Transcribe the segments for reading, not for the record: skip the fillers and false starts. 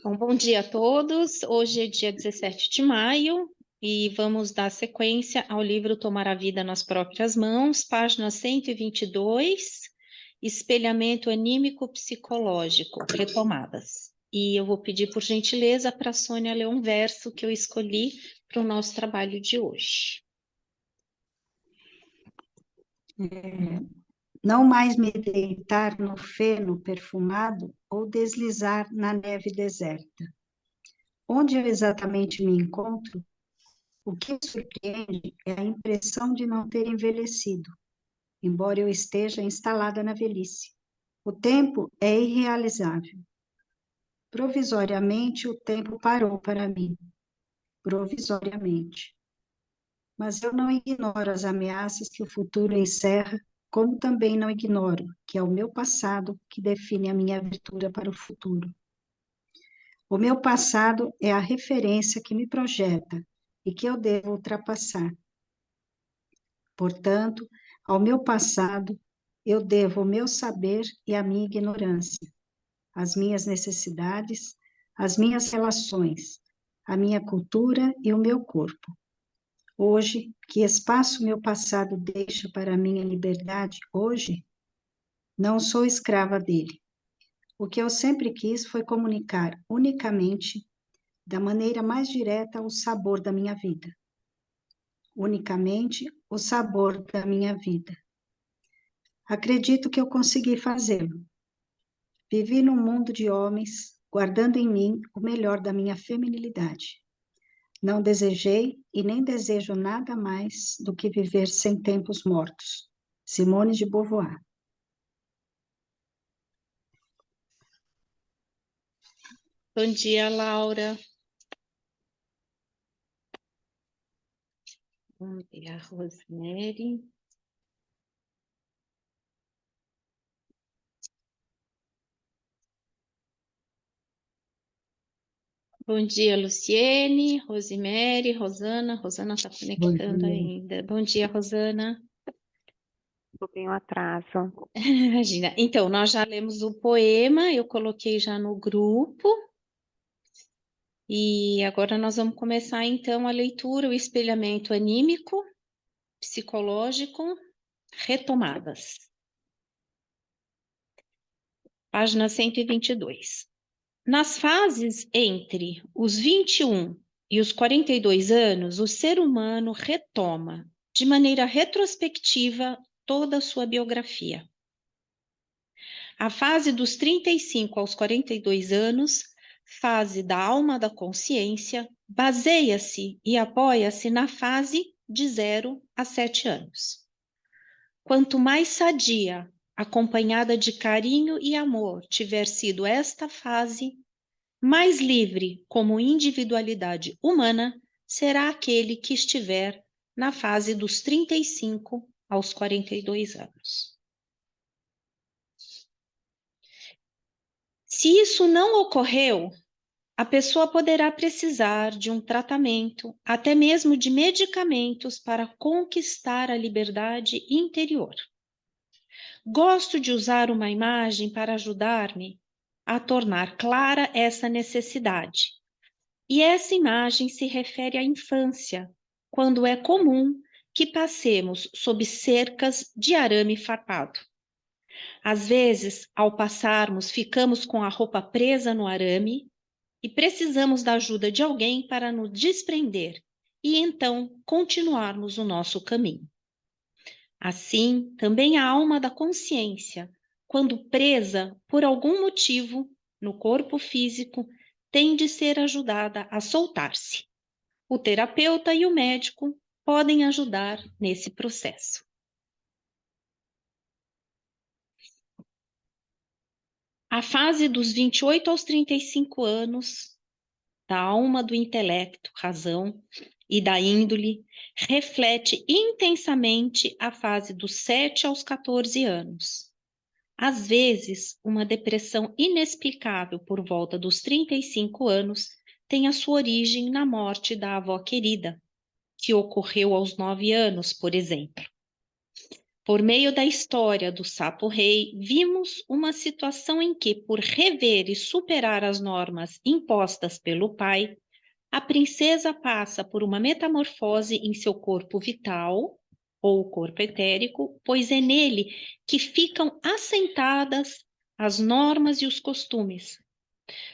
Bom dia a todos. Hoje é dia 17 de maio e vamos dar sequência ao livro Tomar a Vida nas Próprias Mãos, página 122, Espelhamento Anímico Psicológico, retomadas. E eu vou pedir, por gentileza, para a Sônia ler um verso que eu escolhi para o nosso trabalho de hoje. Não mais me deitar no feno perfumado ou deslizar na neve deserta. Onde eu exatamente me encontro, o que me surpreende é a impressão de não ter envelhecido, embora eu esteja instalada na velhice. O tempo é irrealizável. Provisoriamente, o tempo parou para mim. Provisoriamente. Mas eu não ignoro as ameaças que o futuro encerra, como também não ignoro que é o meu passado que define a minha abertura para o futuro. O meu passado é a referência que me projeta e que eu devo ultrapassar. Portanto, ao meu passado, eu devo o meu saber e a minha ignorância, as minhas necessidades, as minhas relações, a minha cultura e o meu corpo. Hoje, que espaço meu passado deixa para a minha liberdade hoje? Não sou escrava dele. O que eu sempre quis foi comunicar unicamente, da maneira mais direta, o sabor da minha vida. Unicamente o sabor da minha vida. Acredito que eu consegui fazê-lo. Vivi num mundo de homens, guardando em mim o melhor da minha feminilidade. Não desejei e nem desejo nada mais do que viver sem tempos mortos. Simone de Beauvoir. Bom dia, Laura. Bom dia, Rosemary. Bom dia, Luciene, Rosemary, Rosana. Rosana está conectando ainda. Bom dia, Rosana. Um pouquinho atraso. Imagina. Então, nós já lemos o poema, eu coloquei já no grupo. E agora nós vamos começar, então, a leitura, o espelhamento anímico, psicológico, retomadas. Página 122. Nas fases entre os 21 e os 42 anos, o ser humano retoma, de maneira retrospectiva, toda a sua biografia. A fase dos 35 aos 42 anos, fase da alma da consciência, baseia-se e apoia-se na fase de 0 a 7 anos. Quanto mais sadia, acompanhada de carinho e amor tiver sido esta fase, mais livre como individualidade humana será aquele que estiver na fase dos 35 aos 42 anos. Se isso não ocorreu, a pessoa poderá precisar de um tratamento, até mesmo de medicamentos para conquistar a liberdade interior. Gosto de usar uma imagem para ajudar-me a tornar clara essa necessidade. E essa imagem se refere à infância, quando é comum que passemos sob cercas de arame farpado. Às vezes, ao passarmos, ficamos com a roupa presa no arame e precisamos da ajuda de alguém para nos desprender e então continuarmos o nosso caminho. Assim, também a alma da consciência, quando presa por algum motivo no corpo físico, tem de ser ajudada a soltar-se. O terapeuta e o médico podem ajudar nesse processo. A fase dos 28 aos 35 anos, da alma, do intelecto, razão e da índole, reflete intensamente a fase dos 7 aos 14 anos. Às vezes, uma depressão inexplicável por volta dos 35 anos tem a sua origem na morte da avó querida, que ocorreu aos 9 anos, por exemplo. Por meio da história do sapo-rei, vimos uma situação em que, por rever e superar as normas impostas pelo pai, a princesa passa por uma metamorfose em seu corpo vital, ou corpo etérico, pois é nele que ficam assentadas as normas e os costumes.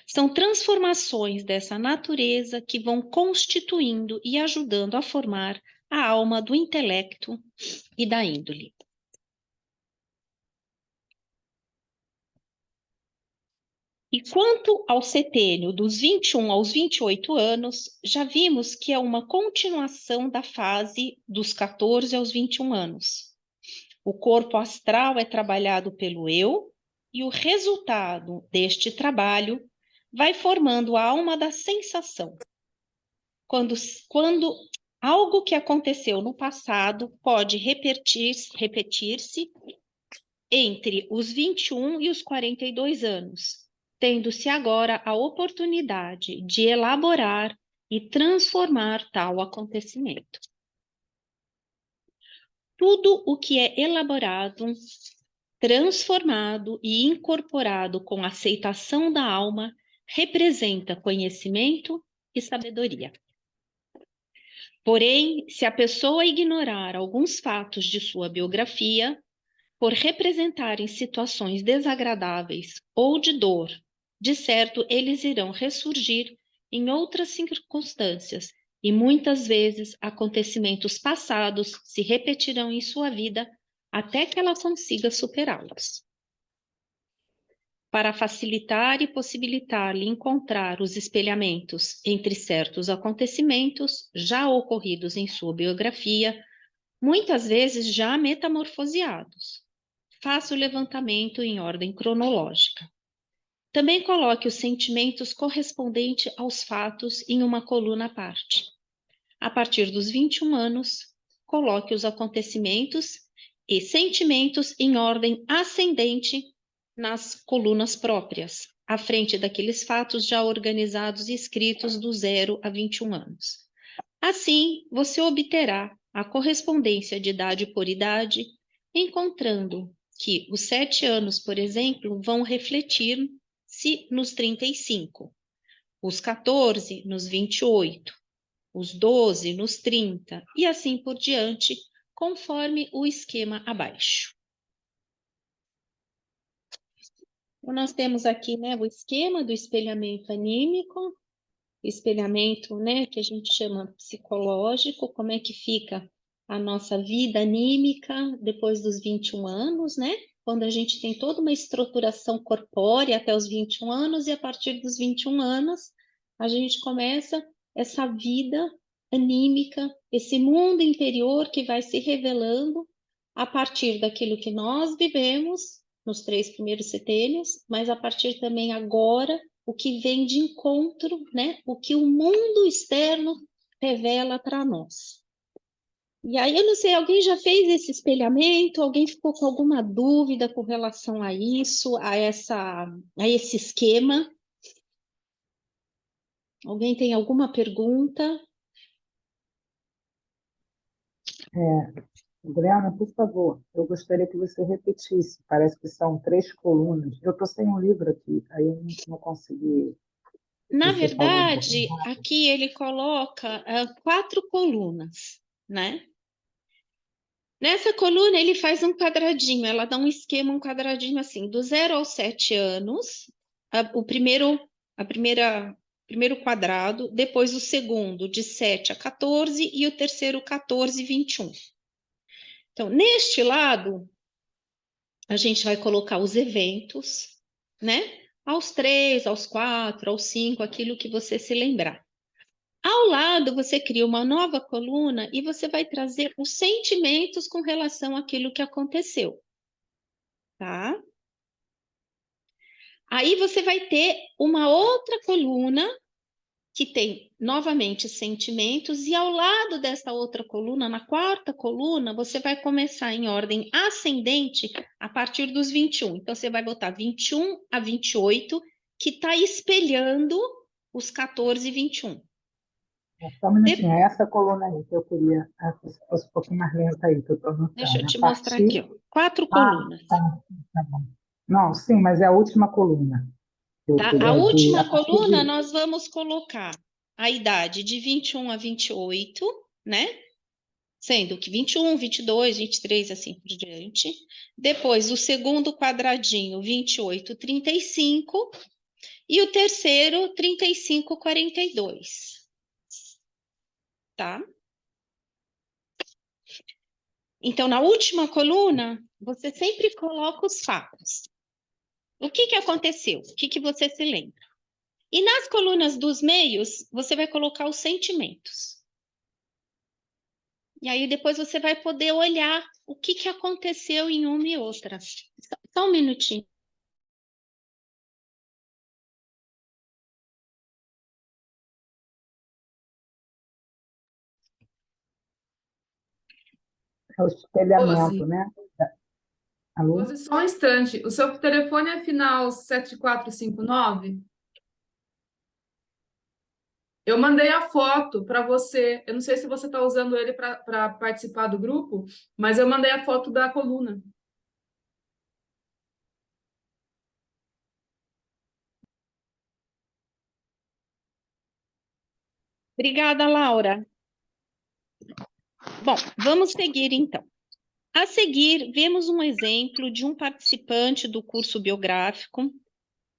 São transformações dessa natureza que vão constituindo e ajudando a formar a alma do intelecto e da índole. E quanto ao setênio dos 21 aos 28 anos, já vimos que é uma continuação da fase dos 14 aos 21 anos. O corpo astral é trabalhado pelo eu, e o resultado deste trabalho vai formando a alma da sensação. Quando algo que aconteceu no passado pode repetir-se entre os 21 e os 42 anos, tendo-se agora a oportunidade de elaborar e transformar tal acontecimento. Tudo o que é elaborado, transformado e incorporado com aceitação da alma representa conhecimento e sabedoria. Porém, se a pessoa ignorar alguns fatos de sua biografia, por representarem situações desagradáveis ou de dor, de certo eles irão ressurgir em outras circunstâncias e muitas vezes acontecimentos passados se repetirão em sua vida até que ela consiga superá-los. Para facilitar e possibilitar-lhe encontrar os espelhamentos entre certos acontecimentos já ocorridos em sua biografia, muitas vezes já metamorfoseados, faça o levantamento em ordem cronológica. Também coloque os sentimentos correspondentes aos fatos em uma coluna à parte. A partir dos 21 anos, coloque os acontecimentos e sentimentos em ordem ascendente nas colunas próprias, à frente daqueles fatos já organizados e escritos do 0 a 21 anos. Assim, você obterá a correspondência de idade por idade, encontrando que os 7 anos, por exemplo, vão refletir-se nos 35, os 14 nos 28, os 12 nos 30 e assim por diante, conforme o esquema abaixo. Então, nós temos aqui, né, o esquema do espelhamento anímico, espelhamento, né, que a gente chama psicológico, como é que fica a nossa vida anímica depois dos 21 anos, né? Quando a gente tem toda uma estruturação corpórea até os 21 anos, e a partir dos 21 anos, a gente começa essa vida anímica, esse mundo interior que vai se revelando a partir daquilo que nós vivemos nos 3 primeiros setênios, mas a partir também agora o que vem de encontro, né? O que o mundo externo revela para nós. E aí, eu não sei, alguém já fez esse espelhamento? Alguém ficou com alguma dúvida com relação a isso, a esse esquema? Alguém tem alguma pergunta? Adriana, por favor, eu gostaria que você repetisse. Parece que são 3 colunas. Eu estou sem um livro aqui, aí eu não consegui. Na Você falou um verdade, pouquinho mais. aqui ele coloca 4 colunas, né? Nessa coluna ele faz um quadradinho, ela dá um esquema, um quadradinho assim, do 0 aos 7 anos, o primeiro quadrado, depois o segundo de 7 a 14 e o terceiro 14 e 21. Então, neste lado, a gente vai colocar os eventos, né? Aos 3, aos 4, aos 5, aquilo que você se lembrar. Ao lado, você cria uma nova coluna e você vai trazer os sentimentos com relação àquilo que aconteceu, tá? Aí você vai ter uma outra coluna que tem, novamente, sentimentos, e ao lado dessa outra coluna, na 4ª coluna, você vai começar em ordem ascendente a partir dos 21. Então, você vai botar 21 a 28, que está espelhando os 14 e 21. Só um minutinho, é essa coluna aí que eu queria que fosse um pouquinho mais lenta aí, que eu estou Deixa anotando. eu A te mostrar aqui, partir. ó. 4 Ah, colunas. tá bom. Não, sim, mas é a última coluna. Tá? A A última partir coluna, de. nós vamos colocar a idade de 21 a 28, né? Sendo que 21, 22, 23, assim por diante. Depois, o segundo quadradinho, 28, 35. E o terceiro, 35, 42. Tá? Então, na última coluna, você sempre coloca os fatos. O que aconteceu? O que você se lembra? E nas colunas dos meios, você vai colocar os sentimentos. E aí depois você vai poder olhar o que aconteceu em uma e outra. Só um minutinho. É o Rose, espelhamento, né? Alô? Rose, só um instante. O seu telefone é final 7459? Eu mandei a foto para você. Eu não sei se você está usando ele para participar do grupo, mas eu mandei a foto da coluna. Obrigada, Laura. Bom, vamos seguir então. A seguir, vemos um exemplo de um participante do curso biográfico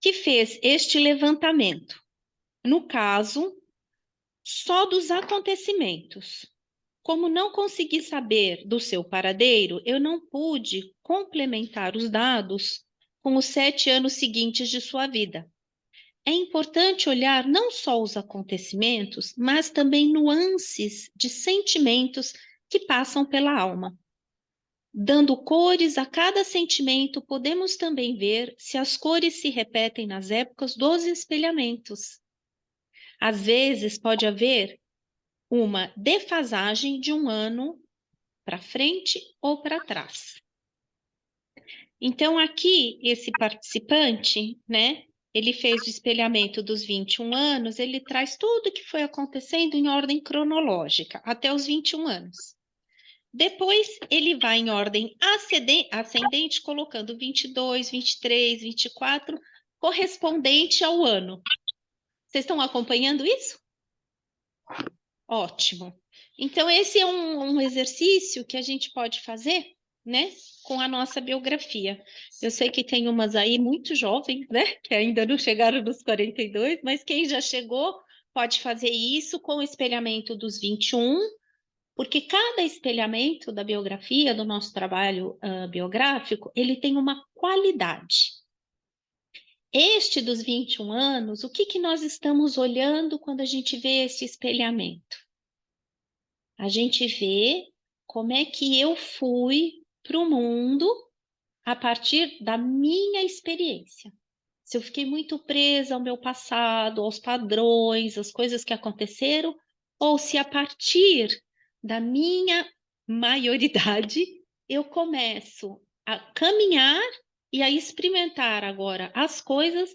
que fez este levantamento. No caso, só dos acontecimentos. Como não consegui saber do seu paradeiro, eu não pude complementar os dados com os 7 anos seguintes de sua vida. É importante olhar não só os acontecimentos, mas também nuances de sentimentos que passam pela alma. Dando cores a cada sentimento, podemos também ver se as cores se repetem nas épocas dos espelhamentos. Às vezes, pode haver uma defasagem de um ano para frente ou para trás. Então, aqui, esse participante, né, ele fez o espelhamento dos 21 anos, ele traz tudo o que foi acontecendo em ordem cronológica, até os 21 anos. Depois, ele vai em ordem ascendente, colocando 22, 23, 24, correspondente ao ano. Vocês estão acompanhando isso? Ótimo. Então, esse é um exercício que a gente pode fazer, né, com a nossa biografia. Eu sei que tem umas aí muito jovens, né, que ainda não chegaram nos 42, mas quem já chegou pode fazer isso com o espelhamento dos 21, porque cada espelhamento da biografia, do nosso trabalho biográfico, ele tem uma qualidade. Este dos 21 anos, o que nós estamos olhando quando a gente vê esse espelhamento? A gente vê como é que eu fui para o mundo a partir da minha experiência. Se eu fiquei muito presa ao meu passado, aos padrões, às coisas que aconteceram, ou se a partir da minha maioridade eu começo a caminhar e a experimentar agora as coisas,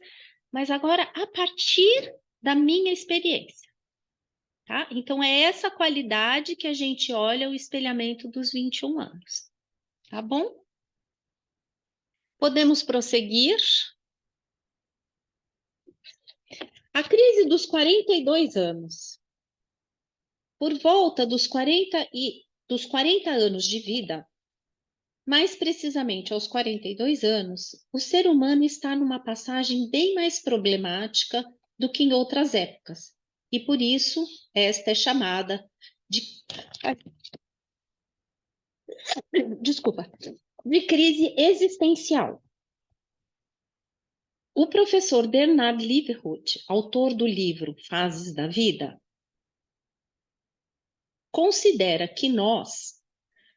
mas agora a partir da minha experiência. Tá? Então, é essa qualidade que a gente olha o espelhamento dos 21 anos. Tá bom? Podemos prosseguir. A crise dos 42 anos. Por volta dos 40 anos de vida, mais precisamente aos 42 anos, o ser humano está numa passagem bem mais problemática do que em outras épocas. E por isso, esta é chamada de de crise existencial. O professor Bernard Liverhood, autor do livro Fases da Vida, considera que nós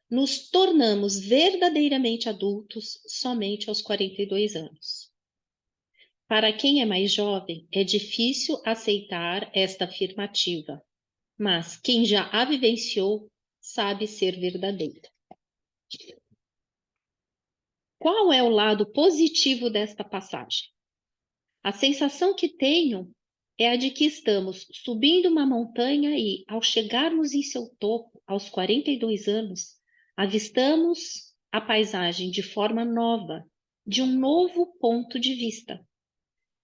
nos tornamos verdadeiramente adultos somente aos 42 anos. Para quem é mais jovem, é difícil aceitar esta afirmativa, mas quem já a vivenciou sabe ser verdadeira. Qual é o lado positivo desta passagem? A sensação que tenho é a de que estamos subindo uma montanha e, ao chegarmos em seu topo, aos 42 anos, avistamos a paisagem de forma nova, de um novo ponto de vista.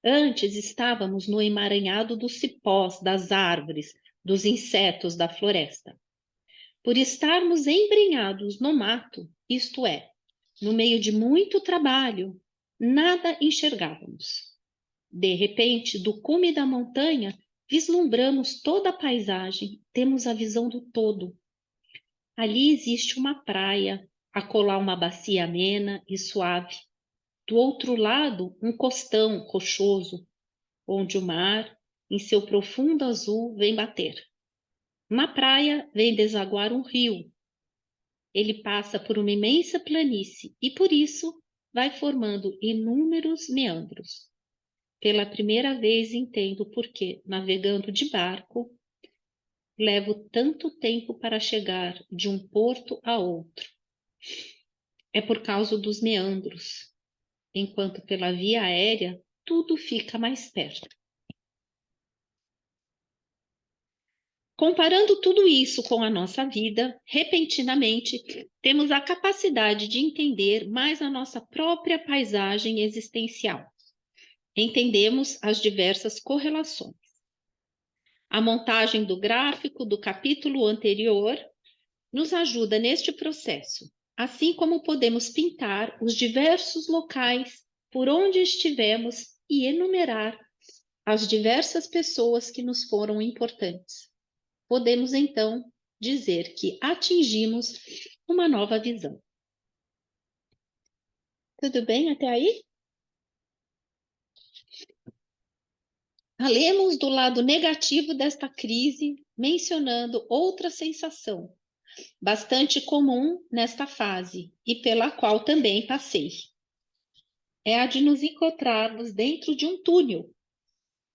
Antes estávamos no emaranhado dos cipós, das árvores, dos insetos da floresta. Por estarmos embrenhados no mato, isto é, no meio de muito trabalho, nada enxergávamos. De repente, do cume da montanha, vislumbramos toda a paisagem, temos a visão do todo. Ali existe uma praia, acolá uma bacia amena e suave. Do outro lado, um costão rochoso, onde o mar, em seu profundo azul, vem bater. Na praia, vem desaguar um rio. Ele passa por uma imensa planície e, por isso, vai formando inúmeros meandros. Pela primeira vez entendo por que, navegando de barco, levo tanto tempo para chegar de um porto a outro. É por causa dos meandros, enquanto pela via aérea tudo fica mais perto. Comparando tudo isso com a nossa vida, repentinamente temos a capacidade de entender mais a nossa própria paisagem existencial. Entendemos as diversas correlações. A montagem do gráfico do capítulo anterior nos ajuda neste processo, assim como podemos pintar os diversos locais por onde estivemos e enumerar as diversas pessoas que nos foram importantes. Podemos, então, dizer que atingimos uma nova visão. Tudo bem até aí? Lemos do lado negativo desta crise, mencionando outra sensação, bastante comum nesta fase e pela qual também passei. É a de nos encontrarmos dentro de um túnel.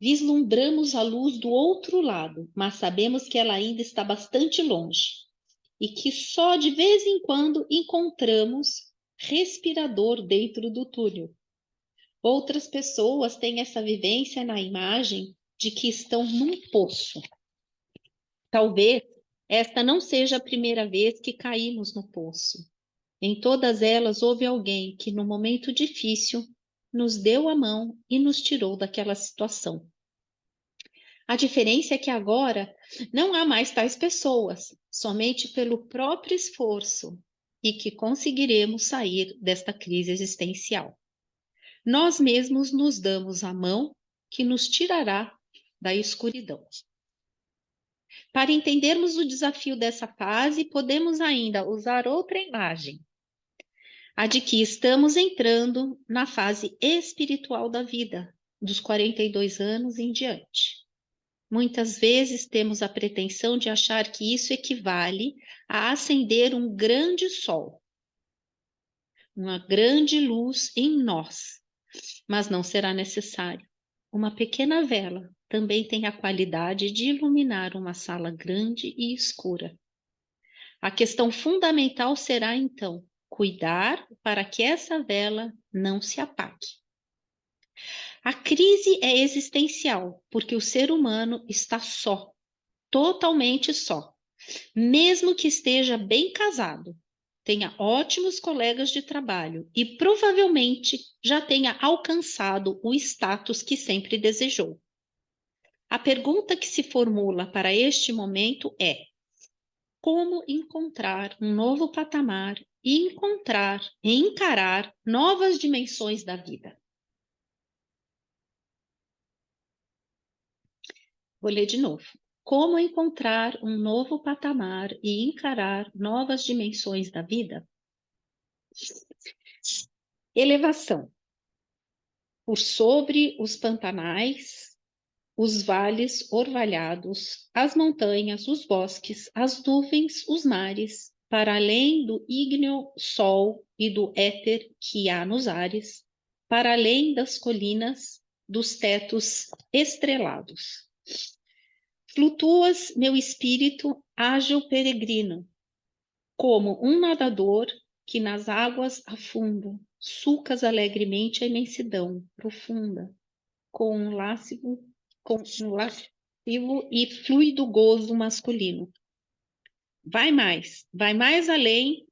Vislumbramos a luz do outro lado, mas sabemos que ela ainda está bastante longe e que só de vez em quando encontramos respirador dentro do túnel. Outras pessoas têm essa vivência na imagem de que estão num poço. Talvez esta não seja a primeira vez que caímos no poço. Em todas elas houve alguém que, no momento difícil, nos deu a mão e nos tirou daquela situação. A diferença é que agora não há mais tais pessoas, somente pelo próprio esforço, e que conseguiremos sair desta crise existencial. Nós mesmos nos damos a mão que nos tirará da escuridão. Para entendermos o desafio dessa fase, podemos ainda usar outra imagem, a de que estamos entrando na fase espiritual da vida, dos 42 anos em diante. Muitas vezes temos a pretensão de achar que isso equivale a acender um grande sol, uma grande luz em nós, mas não será necessário. Uma pequena vela também tem a qualidade de iluminar uma sala grande e escura. A questão fundamental será, então, cuidar para que essa vela não se apague. A crise é existencial, porque o ser humano está só, totalmente só. Mesmo que esteja bem casado, tenha ótimos colegas de trabalho e provavelmente já tenha alcançado o status que sempre desejou. A pergunta que se formula para este momento é: como encontrar um novo patamar e encarar novas dimensões da vida? Vou ler de novo. Como encontrar um novo patamar e encarar novas dimensões da vida? Elevação. Por sobre os pantanais, os vales orvalhados, as montanhas, os bosques, as nuvens, os mares, para além do ígneo sol e do éter que há nos ares, para além das colinas, dos tetos estrelados. Flutuas, meu espírito, ágil peregrino, como um nadador que nas águas afunda, sulcas alegremente a imensidão profunda, com um lácego no lascivo e fluido gozo masculino. Vai mais além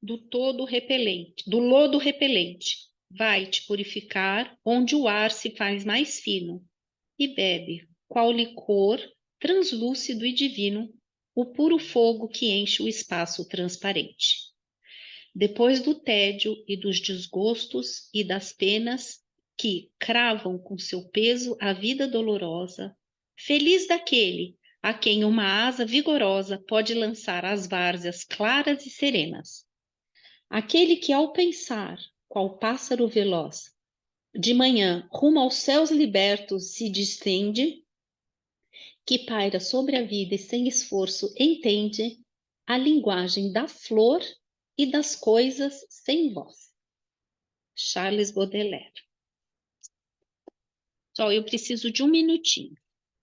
do todo repelente, do lodo repelente. Vai te purificar onde o ar se faz mais fino e bebe, qual licor translúcido e divino, o puro fogo que enche o espaço transparente. Depois do tédio e dos desgostos e das penas que cravam com seu peso a vida dolorosa, feliz daquele a quem uma asa vigorosa pode lançar as várzeas claras e serenas. Aquele que, ao pensar, qual pássaro veloz, de manhã rumo aos céus libertos se distende, que paira sobre a vida e sem esforço entende a linguagem da flor e das coisas sem voz. Charles Baudelaire. Só eu preciso de um minutinho.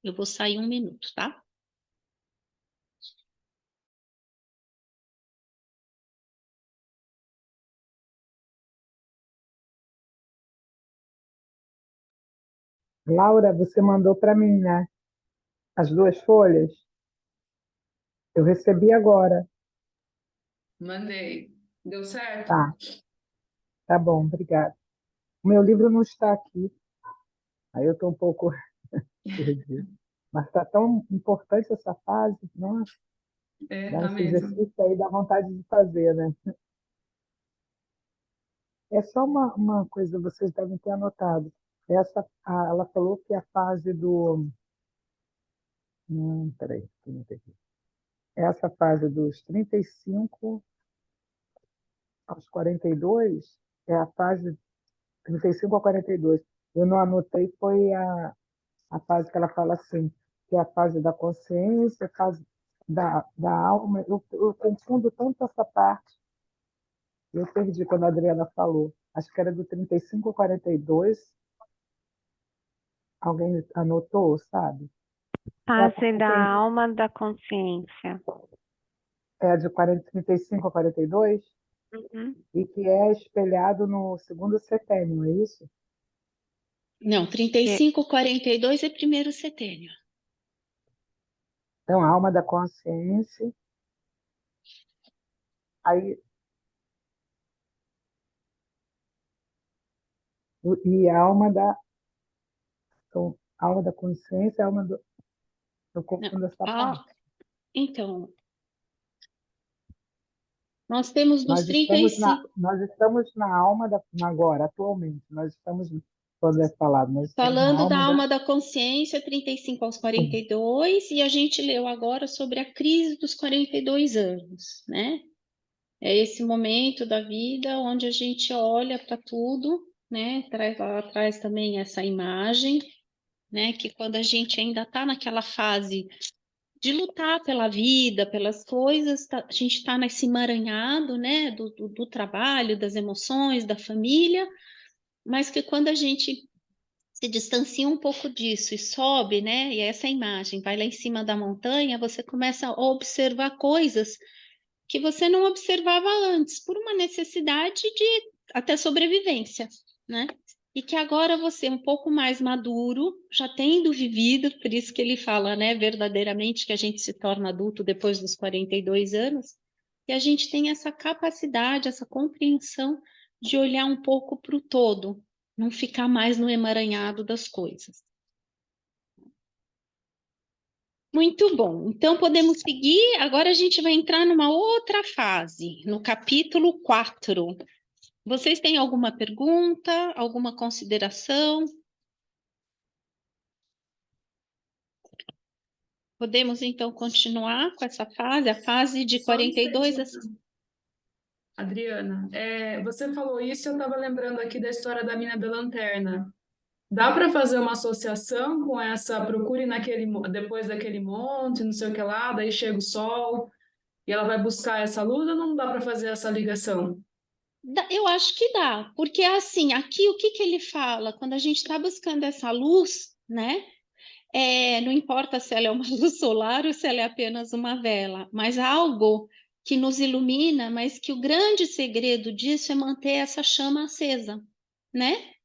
Eu vou sair 1 minuto, tá? Laura, você mandou para mim, né? As 2 folhas? Eu recebi agora. Mandei. Deu certo? Tá bom, obrigada. O meu livro não está aqui, aí eu estou um pouco perdida. Mas está tão importante essa fase, nossa, Tá esse mesmo. exercício aí dá vontade de fazer, né? É só uma coisa, vocês devem ter anotado. Ela falou que a fase do. Peraí, que eu não entendi. Essa fase dos 35 aos 42 é a fase 35 a 42. Eu não anotei, foi a fase que ela fala assim, que é a fase da consciência, a fase da alma. Eu confundo tanto essa parte. Eu perdi quando a Adriana falou. Acho que era do 35 ao 42. Alguém anotou, sabe? Fase da alma da consciência. É de 35 a 42 Uhum. e que é espelhado no segundo setênio, é isso? Não, 35, 42 é primeiro setênio. Então, a alma da consciência. Aí, e a alma da. Então, a alma da consciência, a alma do. Eu confundo essa parte. Então, nós temos dos Nós estamos 35. na alma agora, atualmente. Nós estamos, quando é falado, nós estamos na Falando da alma alma da consciência, 35 aos 42, e a gente leu agora sobre a crise dos 42 anos, né? É esse momento da vida onde a gente olha para tudo, né? Traz lá atrás também essa imagem, né? Que quando a gente ainda está naquela fase de lutar pela vida, pelas coisas, a gente está nesse emaranhado, né? Do trabalho, das emoções, da família, mas que quando a gente se distancia um pouco disso e sobe, né? E essa imagem vai lá em cima da montanha, você começa a observar coisas que você não observava antes, por uma necessidade de até sobrevivência, né? E que agora você, um pouco mais maduro, já tendo vivido, por isso que ele fala, né, verdadeiramente que a gente se torna adulto depois dos 42 anos, e a gente tem essa capacidade, essa compreensão de olhar um pouco para o todo, não ficar mais no emaranhado das coisas. Muito bom. Então, podemos seguir. Agora a gente vai entrar numa outra fase, no capítulo 4. Vocês têm alguma pergunta, alguma consideração? Podemos, então, continuar com essa fase, a fase de Só um 42 a... instantinho. Adriana, você falou isso, eu estava lembrando aqui da história da mina da lanterna. Dá para fazer uma associação com essa procure depois daquele monte, não sei o que lá, daí chega o sol e ela vai buscar essa luz, ou não dá para fazer essa ligação? Eu acho que dá, porque assim, aqui o que ele fala? Quando a gente está buscando essa luz, né? Não importa se ela é uma luz solar ou se ela é apenas uma vela, mas algo que nos ilumina, mas que o grande segredo disso é manter essa chama acesa, né?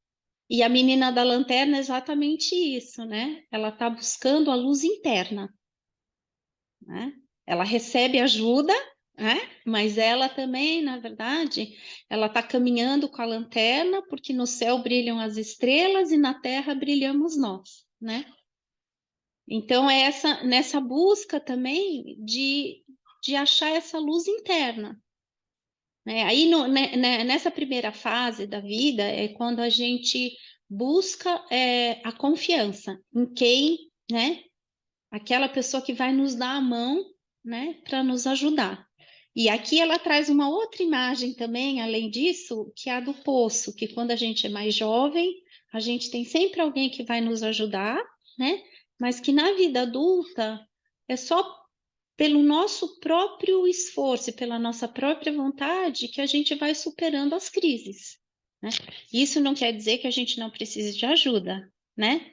E a menina da lanterna é exatamente isso, né? Ela está buscando a luz interna, né? Ela recebe ajuda, né? Mas ela também, na verdade, ela está caminhando com a lanterna, porque no céu brilham as estrelas e na terra brilhamos nós, né? Então, é nessa busca também de achar essa luz interna, né? Aí, nessa primeira fase da vida, é quando a gente busca a confiança em quem, né? Aquela pessoa que vai nos dar a mão, né? Para nos ajudar. E aqui ela traz uma outra imagem também, além disso, que é a do poço, que quando a gente é mais jovem, a gente tem sempre alguém que vai nos ajudar, né? Mas que na vida adulta é só pelo nosso próprio esforço e pela nossa própria vontade que a gente vai superando as crises, né? Isso não quer dizer que a gente não precise de ajuda, né?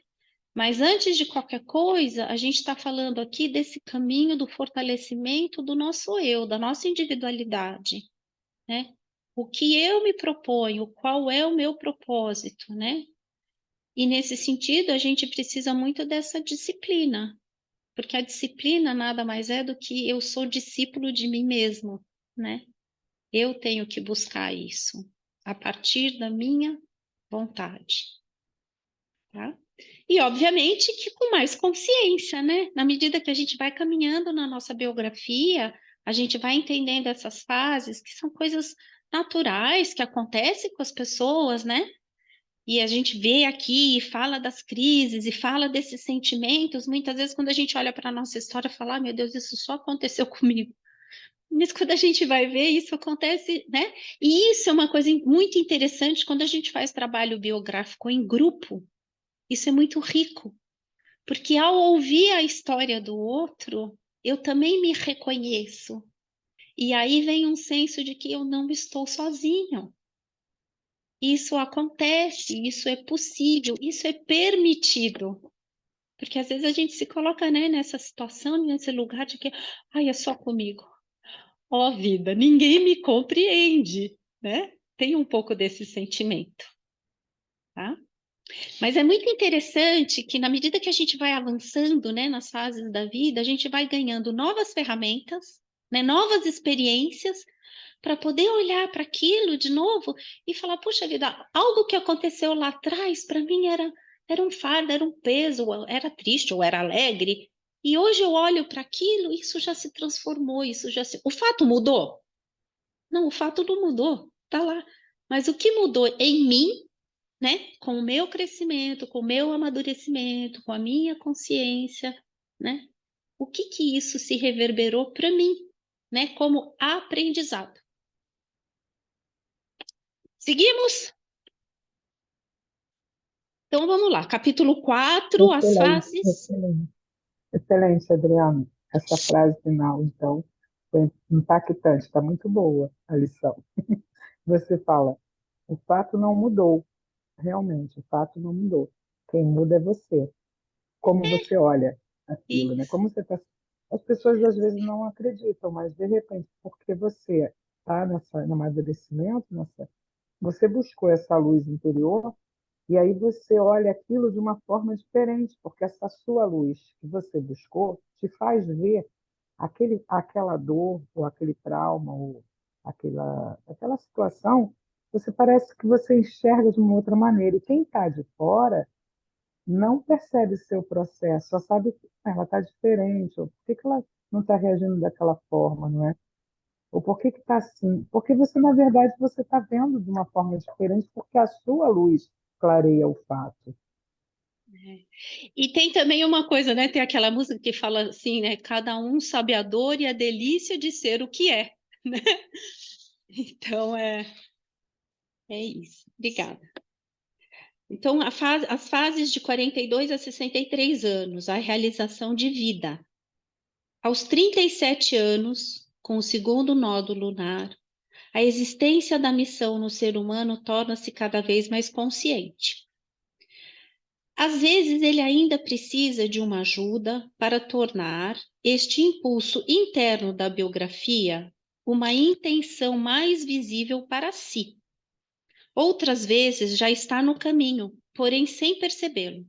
Mas antes de qualquer coisa, a gente está falando aqui desse caminho do fortalecimento do nosso eu, da nossa individualidade, né? O que eu me proponho, qual é o meu propósito, né? E nesse sentido, a gente precisa muito dessa disciplina, porque a disciplina nada mais é do que eu sou discípulo de mim mesmo, né? Eu tenho que buscar isso a partir da minha vontade, tá? E obviamente que com mais consciência, né? Na medida que a gente vai caminhando na nossa biografia, a gente vai entendendo essas fases que são coisas naturais que acontecem com as pessoas, né? E a gente vê aqui e fala das crises e fala desses sentimentos. Muitas vezes, quando a gente olha para a nossa história, fala: ah, meu Deus, isso só aconteceu comigo. Mas quando a gente vai ver, isso acontece, né? E isso é uma coisa muito interessante quando a gente faz trabalho biográfico em grupo. Isso é muito rico, porque ao ouvir a história do outro, eu também me reconheço. E aí vem um senso de que eu não estou sozinho. Isso acontece, isso é possível, isso é permitido. Porque às vezes a gente se coloca, né, nessa situação, nesse lugar de que, ai, é só comigo. Ó vida, ninguém me compreende, né? Tem um pouco desse sentimento, tá? Mas é muito interessante que na medida que a gente vai avançando, né, nas fases da vida, a gente vai ganhando novas ferramentas, né, novas experiências para poder olhar para aquilo de novo e falar, puxa vida, algo que aconteceu lá atrás para mim era um fardo, era um peso, era triste ou era alegre. E hoje eu olho para aquilo, isso já se transformou, isso já se... O fato mudou? Não, o fato não mudou, tá lá. Mas o que mudou em mim, né? Com o meu crescimento, com o meu amadurecimento, com a minha consciência, né? O que isso se reverberou para mim, né? Como aprendizado. Seguimos? Então vamos lá, capítulo 4, as Excelente, fases. excelente. Excelente, Adriano. Essa frase final, então, foi impactante, está muito boa a lição. Você fala, o fato não mudou, realmente, o fato não mudou. Quem muda é você. Como você olha aquilo, né? Isso. Como você tá... As pessoas às vezes não acreditam, mas de repente, porque você está no amadurecimento, você buscou essa luz interior, e aí você olha aquilo de uma forma diferente, porque essa sua luz que você buscou te faz ver aquela dor, ou aquele trauma, ou aquela situação, você parece que você enxerga de uma outra maneira. E quem está de fora não percebe o seu processo, só sabe que ela está diferente, ou por que ela não está reagindo daquela forma, não é? Ou por que está assim? Porque você, na verdade, você está vendo de uma forma diferente, porque a sua luz clareia o fato. E tem também uma coisa, né? Tem aquela música que fala assim, né? Cada um sabe a dor e a delícia de ser o que é, né? Então é isso. Obrigada. Então, as fases de 42 a 63 anos, a realização de vida. Aos 37 anos, com o segundo nódulo lunar, a existência da missão no ser humano torna-se cada vez mais consciente. Às vezes, ele ainda precisa de uma ajuda para tornar este impulso interno da biografia uma intenção mais visível para si. Outras vezes, já está no caminho, porém sem percebê-lo.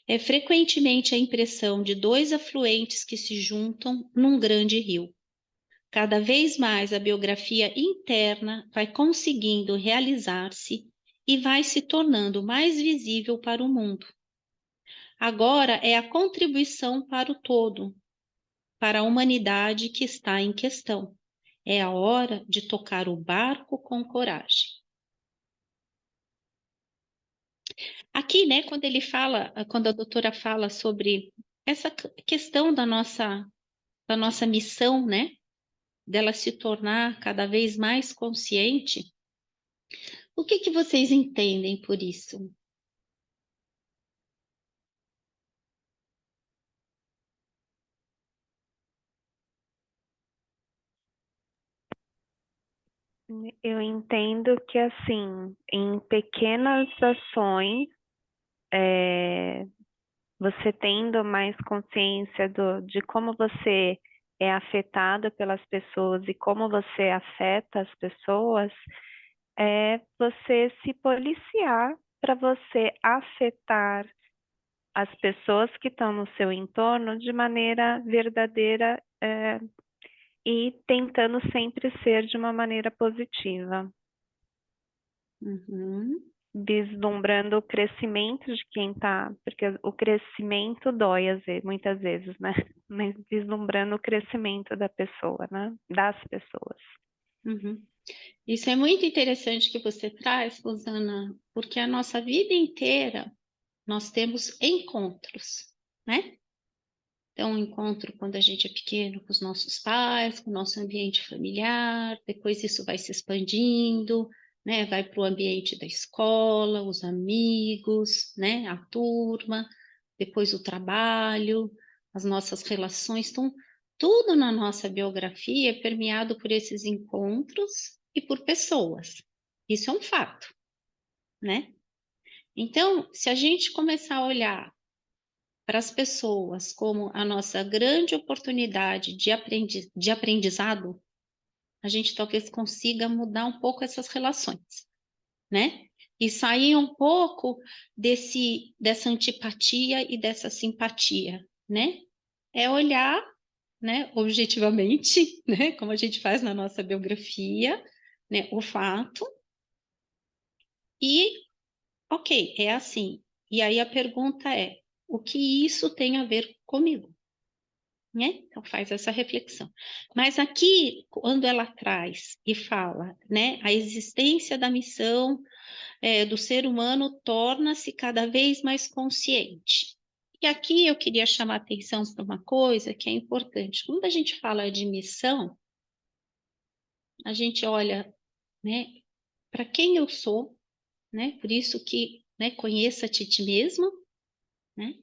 É frequentemente a impressão de dois afluentes que se juntam num grande rio. Cada vez mais a biografia interna vai conseguindo realizar-se e vai se tornando mais visível para o mundo. Agora é a contribuição para o todo, para a humanidade que está em questão. É a hora de tocar o barco com coragem. Aqui, né, quando a doutora fala sobre essa questão da nossa missão, né, dela se tornar cada vez mais consciente, o que vocês entendem por isso? Eu entendo que, assim, em pequenas ações, você tendo mais consciência de como você é afetado pelas pessoas e como você afeta as pessoas, é você se policiar para você afetar as pessoas que estão no seu entorno de maneira verdadeira, e tentando sempre ser de uma maneira positiva. Uhum. Vislumbrando o crescimento de quem está, porque o crescimento dói muitas vezes, né? Mas vislumbrando o crescimento da pessoa, né? Das pessoas. Uhum. Isso é muito interessante que você traz, Rosana, porque a nossa vida inteira nós temos encontros, né? Então, um encontro quando a gente é pequeno com os nossos pais, com o nosso ambiente familiar, depois isso vai se expandindo, né? Vai para o ambiente da escola, os amigos, né? A turma, depois o trabalho, as nossas relações. Então, tudo na nossa biografia é permeado por esses encontros e por pessoas. Isso é um fato, né? Então, se a gente começar a olhar para as pessoas como a nossa grande oportunidade de aprendizado, a gente talvez consiga mudar um pouco essas relações, né? E sair um pouco dessa antipatia e dessa simpatia, né? É olhar, né, objetivamente, né, como a gente faz na nossa biografia, né, o fato, e, ok, é assim. E aí a pergunta é, o que isso tem a ver comigo? Né? Então faz essa reflexão. Mas aqui, quando ela traz e fala, né, a existência da missão do ser humano torna-se cada vez mais consciente. E aqui eu queria chamar a atenção para uma coisa que é importante. Quando a gente fala de missão, a gente olha, né, para quem eu sou, né? Por isso que, né, conheça-te ti mesmo, né?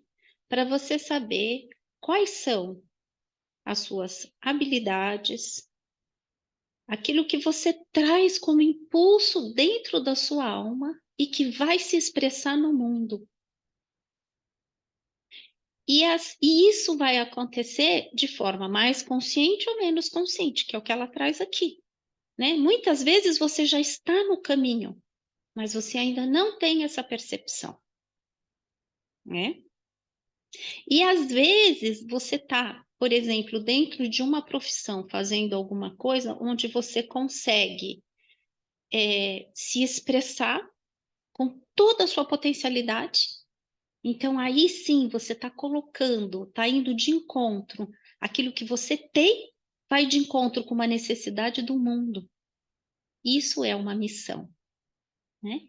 Para você saber quais são as suas habilidades, aquilo que você traz como impulso dentro da sua alma e que vai se expressar no mundo. E isso vai acontecer de forma mais consciente ou menos consciente, que é o que ela traz aqui, né? Muitas vezes você já está no caminho, mas você ainda não tem essa percepção, né? E às vezes você está, por exemplo, dentro de uma profissão, fazendo alguma coisa onde você consegue se expressar com toda a sua potencialidade. Então, aí sim, você está colocando, está indo de encontro. Aquilo que você tem vai de encontro com uma necessidade do mundo. Isso é uma missão, né?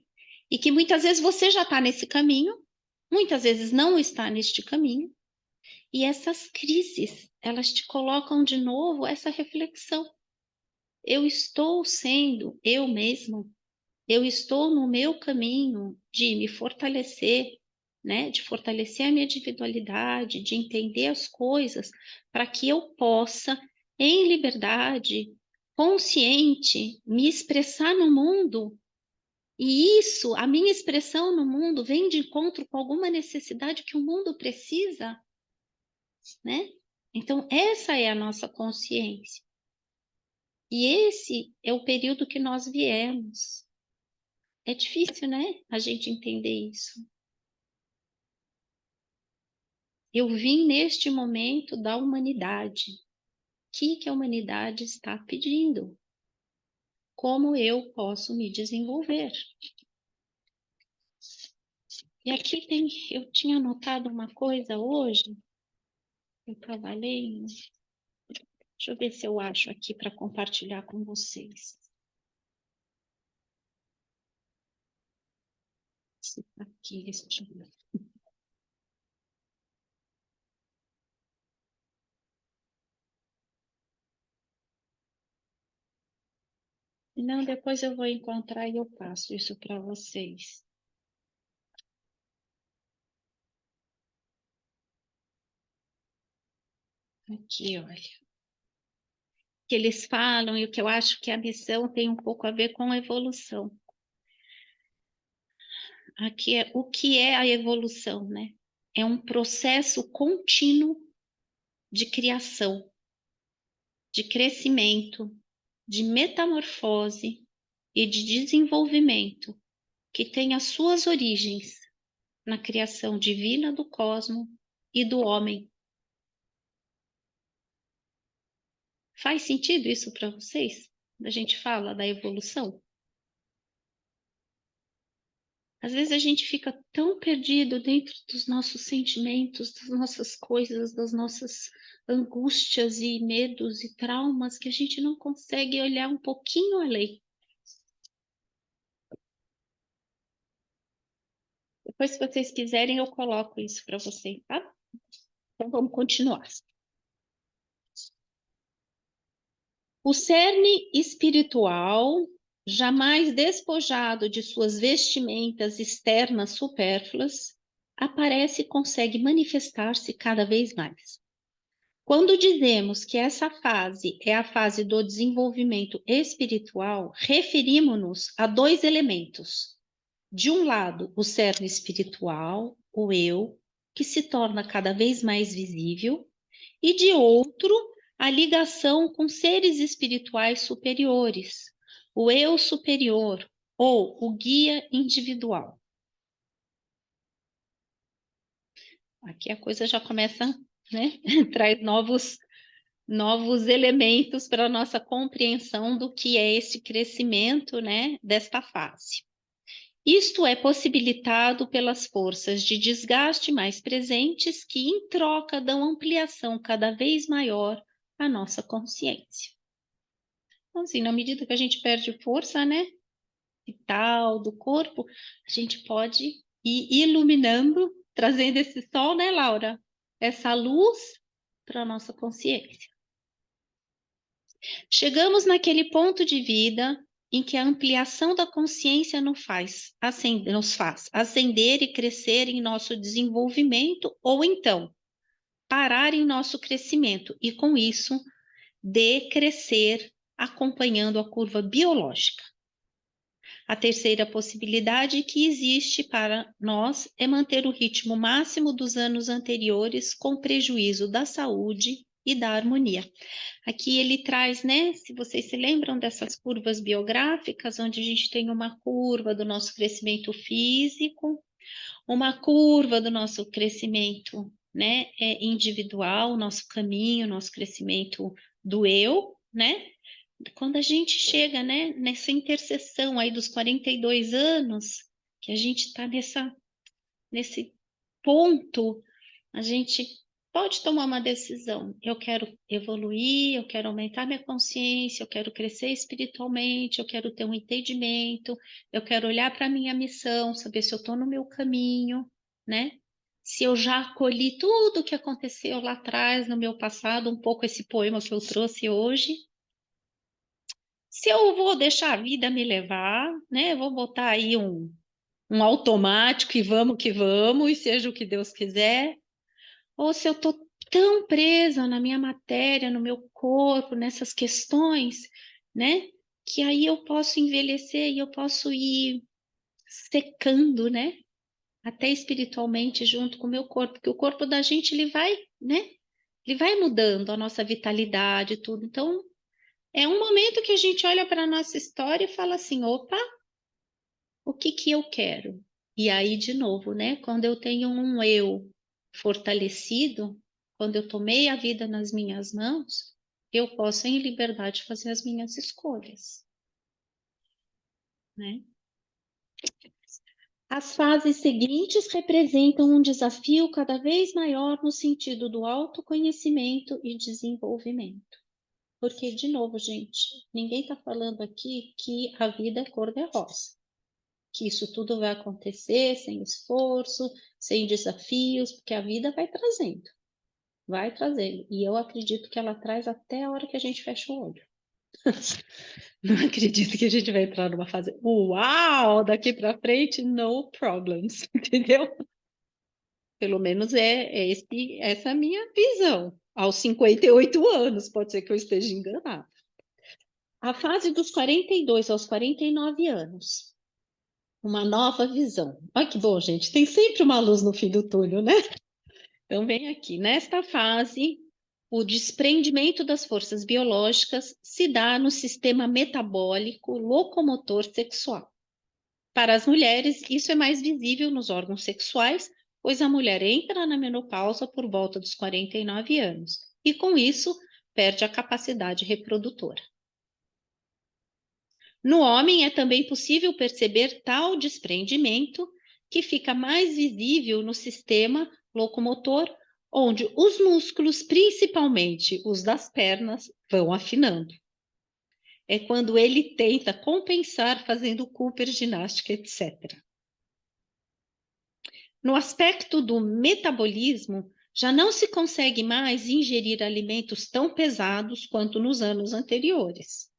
E que muitas vezes você já está nesse caminho, muitas vezes não está neste caminho. E essas crises, elas te colocam de novo essa reflexão. Eu estou sendo eu mesmo. Eu estou no meu caminho de me fortalecer, né? De fortalecer a minha individualidade, de entender as coisas, para que eu possa, em liberdade, consciente, me expressar no mundo. E isso, a minha expressão no mundo, vem de encontro com alguma necessidade que o mundo precisa, né? Então, essa é a nossa consciência. E esse é o período que nós viemos. É difícil, né? A gente entender isso. Eu vim neste momento da humanidade. O que a humanidade está pedindo? Como eu posso me desenvolver? E aqui eu tinha anotado uma coisa hoje, eu trabalhei, deixa eu ver se eu acho aqui para compartilhar com vocês. Aqui, este. Não, depois eu vou encontrar e eu passo isso para vocês. Aqui, olha. Que eles falam e o que eu acho que a missão tem um pouco a ver com a evolução. Aqui é o que é a evolução, né? É um processo contínuo de criação, de crescimento, de metamorfose e de desenvolvimento que tem as suas origens na criação divina do cosmos e do homem. Faz sentido isso para vocês? A gente fala da evolução? Às vezes a gente fica tão perdido dentro dos nossos sentimentos, das nossas coisas, das nossas angústias e medos e traumas, que a gente não consegue olhar um pouquinho além. Depois, se vocês quiserem, eu coloco isso para vocês, tá? Então, vamos continuar. O cerne espiritual, jamais despojado de suas vestimentas externas supérfluas, aparece e consegue manifestar-se cada vez mais. Quando dizemos que essa fase é a fase do desenvolvimento espiritual, referimos-nos a dois elementos. De um lado, o cerne espiritual, o eu, que se torna cada vez mais visível, e de outro, a ligação com seres espirituais superiores, o eu superior ou o guia individual. Aqui a coisa já começa, né? Traz novos elementos para a nossa compreensão do que é esse crescimento, né, desta fase. Isto é possibilitado pelas forças de desgaste mais presentes que, em troca, dão ampliação cada vez maior à nossa consciência. Então, assim, na medida que a gente perde força, né, vital do corpo, a gente pode ir iluminando, trazendo esse sol, né, Laura? Essa luz para a nossa consciência. Chegamos naquele ponto de vida em que a ampliação da consciência nos faz ascender e crescer em nosso desenvolvimento, ou então parar em nosso crescimento e, com isso, decrescer acompanhando a curva biológica. A terceira possibilidade que existe para nós é manter o ritmo máximo dos anos anteriores com prejuízo da saúde e da harmonia. Aqui ele traz, né, se vocês se lembram dessas curvas biográficas, onde a gente tem uma curva do nosso crescimento físico, uma curva do nosso crescimento, né, individual, nosso caminho, nosso crescimento do eu, né? Quando a gente chega, né, nessa interseção aí dos 42 anos, que a gente está nesse ponto, a gente pode tomar uma decisão. Eu quero evoluir, eu quero aumentar minha consciência, eu quero crescer espiritualmente, eu quero ter um entendimento, eu quero olhar para a minha missão, saber se eu estou no meu caminho, né? Se eu já acolhi tudo o que aconteceu lá atrás, no meu passado, um pouco esse poema que eu trouxe hoje. Se eu vou deixar a vida me levar, né? Eu vou botar aí um automático e vamos, e seja o que Deus quiser. Ou se eu estou tão presa na minha matéria, no meu corpo, nessas questões, né? Que aí eu posso envelhecer e eu posso ir secando, né? Até espiritualmente junto com o meu corpo, porque o corpo da gente, ele vai, né? Ele vai mudando a nossa vitalidade e tudo. Então, é um momento que a gente olha para a nossa história e fala assim, opa, O que que eu quero? E aí, de novo, né? Quando eu tenho um eu fortalecido, quando eu tomei a vida nas minhas mãos, eu posso, em liberdade, fazer as minhas escolhas, né? As fases seguintes representam um desafio cada vez maior no sentido do autoconhecimento e desenvolvimento. Porque, de novo, gente, ninguém está falando aqui que a vida é cor-de-rosa, que isso tudo vai acontecer sem esforço, sem desafios, porque a vida vai trazendo. E eu acredito que ela traz até a hora que a gente fecha o olho. Não acredito que a gente vai entrar numa fase, uau, daqui para frente, no problems, entendeu? Pelo menos essa é a minha visão. Aos 58 anos, pode ser que eu esteja enganada. A fase dos 42 aos 49 anos. Uma nova visão. Olha que bom, gente. Tem sempre uma luz no fim do túnel, né? Então, vem aqui. Nesta fase, o desprendimento das forças biológicas se dá no sistema metabólico locomotor sexual. Para as mulheres, isso é mais visível nos órgãos sexuais, pois a mulher entra na menopausa por volta dos 49 anos e, com isso, perde a capacidade reprodutora. No homem, é também possível perceber tal desprendimento, que fica mais visível no sistema locomotor, onde os músculos, principalmente os das pernas, vão afinando. É quando ele tenta compensar fazendo Cooper, ginástica, etc. No aspecto do metabolismo, já não se consegue mais ingerir alimentos tão pesados quanto nos anos anteriores.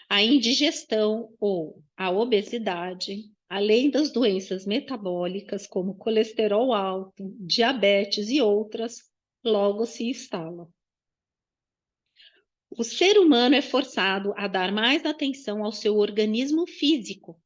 A indigestão ou a obesidade, além das doenças metabólicas como colesterol alto, diabetes e outras, logo se instalam. O ser humano é forçado a dar mais atenção ao seu organismo físico.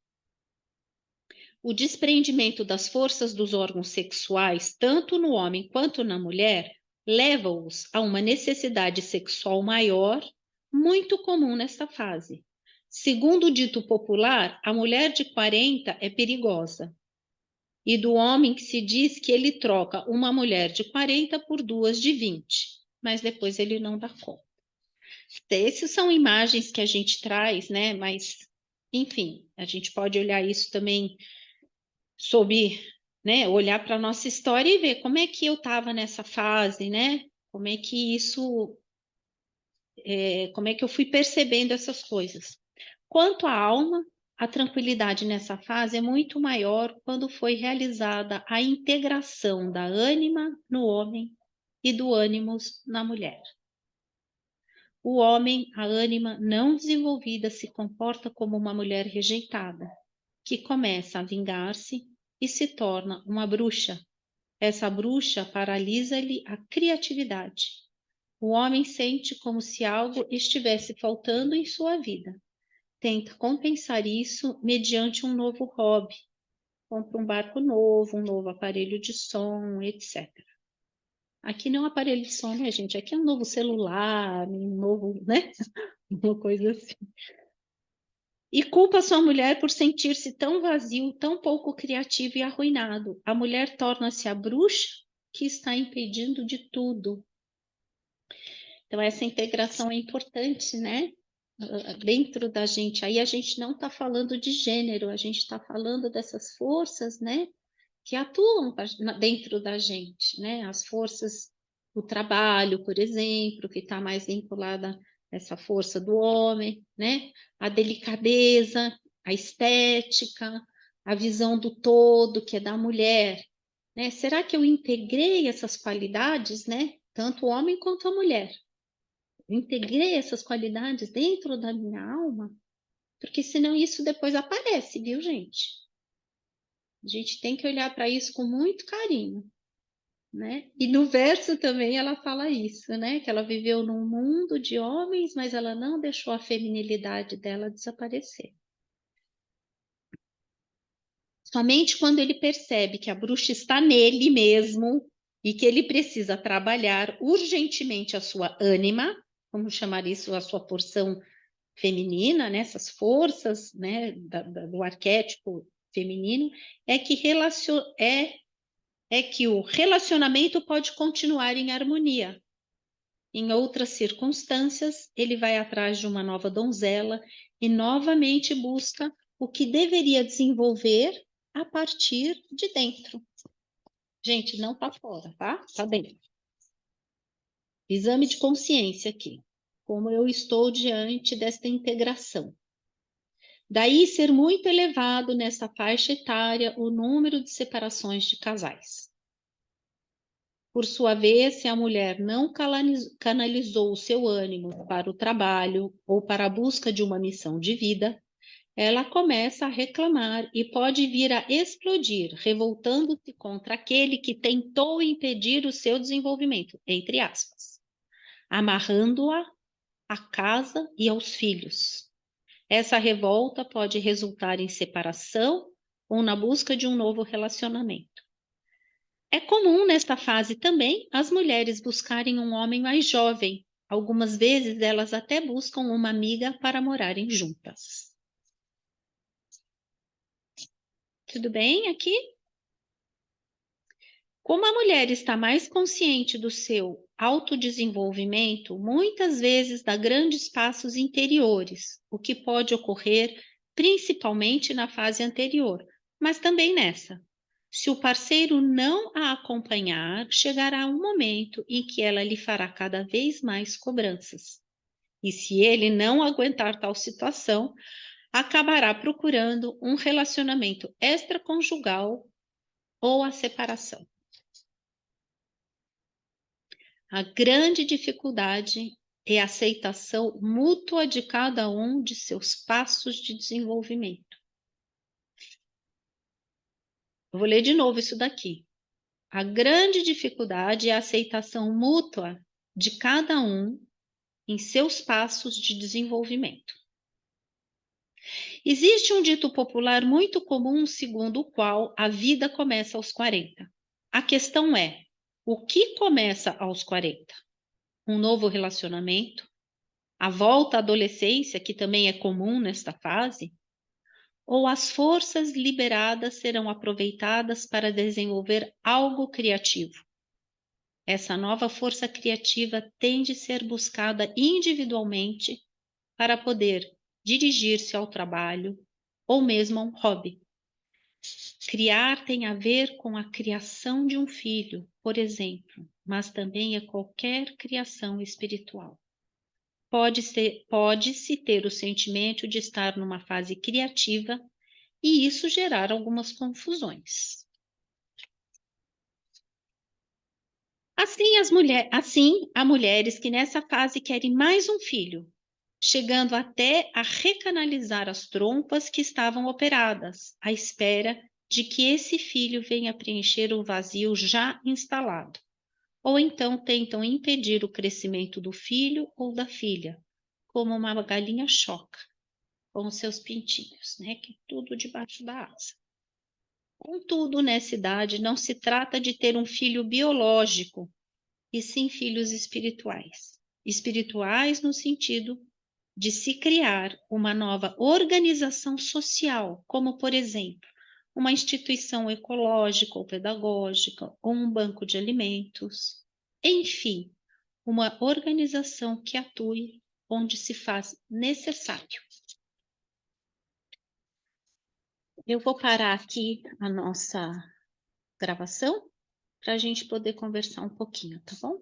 O desprendimento das forças dos órgãos sexuais, tanto no homem quanto na mulher, leva-os a uma necessidade sexual maior, muito comum nesta fase. Segundo o dito popular, a mulher de 40 é perigosa. E do homem que se diz que ele troca uma mulher de 40 por duas de 20, mas depois ele não dá conta. Essas são imagens que a gente traz, né? Mas, enfim, a gente pode olhar isso também sob, né, olhar para a nossa história e ver como é que eu estava nessa fase, né? Como é que como é que eu fui percebendo essas coisas. Quanto à alma, a tranquilidade nessa fase é muito maior quando foi realizada a integração da ânima no homem e do ânimos na mulher. O homem, a ânima não desenvolvida, se comporta como uma mulher rejeitada, que começa a vingar-se e se torna uma bruxa. Essa bruxa paralisa-lhe a criatividade. O homem sente como se algo estivesse faltando em sua vida. Tenta compensar isso mediante um novo hobby. Compra um barco novo, um novo aparelho de som, etc. Aqui não é um aparelho de som, né, gente? Aqui é um novo celular, um novo, né? Uma coisa assim. E culpa sua mulher por sentir-se tão vazio, tão pouco criativo e arruinado. A mulher torna-se a bruxa que está impedindo de tudo. Então, essa integração é importante, né? Dentro da gente. Aí a gente não está falando de gênero, a gente está falando dessas forças, né? Que atuam dentro da gente, né? As forças do trabalho, por exemplo, que está mais vinculada a essa força do homem, né? A delicadeza, a estética, a visão do todo, que é da mulher, né? Será que eu integrei essas qualidades, né? Tanto o homem quanto a mulher. Eu integrei essas qualidades dentro da minha alma, porque senão isso depois aparece, viu, gente? A gente tem que olhar para isso com muito carinho, né? E no verso também ela fala isso, né? Que ela viveu num mundo de homens, mas ela não deixou a feminilidade dela desaparecer. Somente quando ele percebe que a bruxa está nele mesmo e que ele precisa trabalhar urgentemente a sua ânima, vamos chamar isso a sua porção feminina, né? Essas forças, né? Do arquétipo feminino, é que o relacionamento pode continuar em harmonia. Em outras circunstâncias, ele vai atrás de uma nova donzela e novamente busca o que deveria desenvolver a partir de dentro. Gente, não tá fora, tá? Tá dentro. Exame de consciência aqui. Como eu estou diante desta integração. Daí ser muito elevado nessa faixa etária o número de separações de casais. Por sua vez, se a mulher não canalizou o seu ânimo para o trabalho ou para a busca de uma missão de vida, ela começa a reclamar e pode vir a explodir, revoltando-se contra aquele que tentou impedir o seu desenvolvimento, entre aspas, amarrando-a à casa e aos filhos. Essa revolta pode resultar em separação ou na busca de um novo relacionamento. É comum nesta fase também as mulheres buscarem um homem mais jovem. Algumas vezes elas até buscam uma amiga para morarem juntas. Tudo bem aqui? Como a mulher está mais consciente do seu autodesenvolvimento, muitas vezes dá grandes passos interiores, o que pode ocorrer principalmente na fase anterior, mas também nessa. Se o parceiro não a acompanhar, chegará um momento em que ela lhe fará cada vez mais cobranças. E se ele não aguentar tal situação, acabará procurando um relacionamento extraconjugal ou a separação. A grande dificuldade é a aceitação mútua de cada um de seus passos de desenvolvimento. Eu vou ler de novo isso daqui. A grande dificuldade é a aceitação mútua de cada um em seus passos de desenvolvimento. Existe um dito popular muito comum, segundo o qual a vida começa aos 40. A questão é, o que começa aos 40? Um novo relacionamento? A volta à adolescência, que também é comum nesta fase? Ou as forças liberadas serão aproveitadas para desenvolver algo criativo? Essa nova força criativa tem de ser buscada individualmente para poder dirigir-se ao trabalho ou mesmo a um hobby. Criar tem a ver com a criação de um filho, por exemplo, mas também é qualquer criação espiritual. Pode-se ter o sentimento de estar numa fase criativa e isso gerar algumas confusões. Assim, há mulheres que nessa fase querem mais um filho, chegando até a recanalizar as trompas que estavam operadas, à espera de que esse filho venha preencher o vazio já instalado. Ou então tentam impedir o crescimento do filho ou da filha, como uma galinha choca, com os seus pintinhos, né? Que tudo debaixo da asa. Contudo, nessa idade, não se trata de ter um filho biológico, e sim filhos espirituais. Espirituais no sentido de se criar uma nova organização social, como, por exemplo, uma instituição ecológica ou pedagógica, ou um banco de alimentos. Enfim, uma organização que atue onde se faz necessário. Eu vou parar aqui a nossa gravação para a gente poder conversar um pouquinho, tá bom?